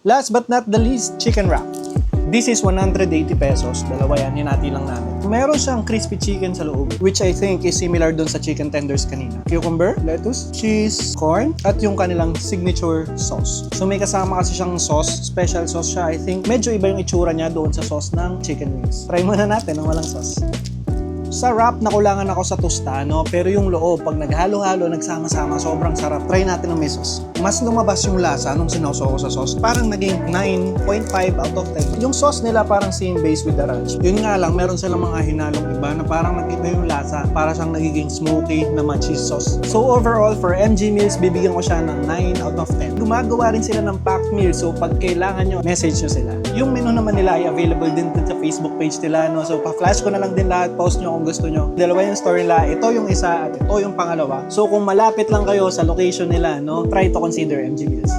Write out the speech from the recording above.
Last but not the least, chicken wrap. This is 180 pesos. Dalawa yan, hinati lang namin. Meron siyang crispy chicken sa loob, which I think is similar dun sa chicken tenders kanina. Cucumber, lettuce, cheese, corn, at yung kanilang signature sauce. So may kasama kasi siyang sauce, special sauce siya. I think medyo iba yung itsura niya doon sa sauce ng chicken wings. Try muna natin ng walang sauce. Sa wrap, nakulangan ako sa tostano, pero yung loob, pag naghalo-halo, nagsama-sama, sobrang sarap. Try natin ng may sauce. Mas lumabas yung lasa nung sinawsaw ko sa sauce. Parang naging 9.5 out of 10. Yung sauce nila parang same base with the ranch. Yun nga lang, meron silang mga hinalong iba na parang nag-iba yung lasa. Para siyang nagiging smoky na cheese sauce. So overall, for MG Meals, bibigyan ko siya ng 9 out of 10. Gumagawa rin sila ng packed meal, so pag kailangan nyo, message nyo sila. Yung menu naman nila ay available din sa Facebook page nila. No? So pa-flash ko na lang din lahat, post nyo kung gusto nyo. Dalawa yung store nila, ito yung isa at ito yung pangalawa. So kung malapit lang kayo sa location nila, no, try to consider MG Meals.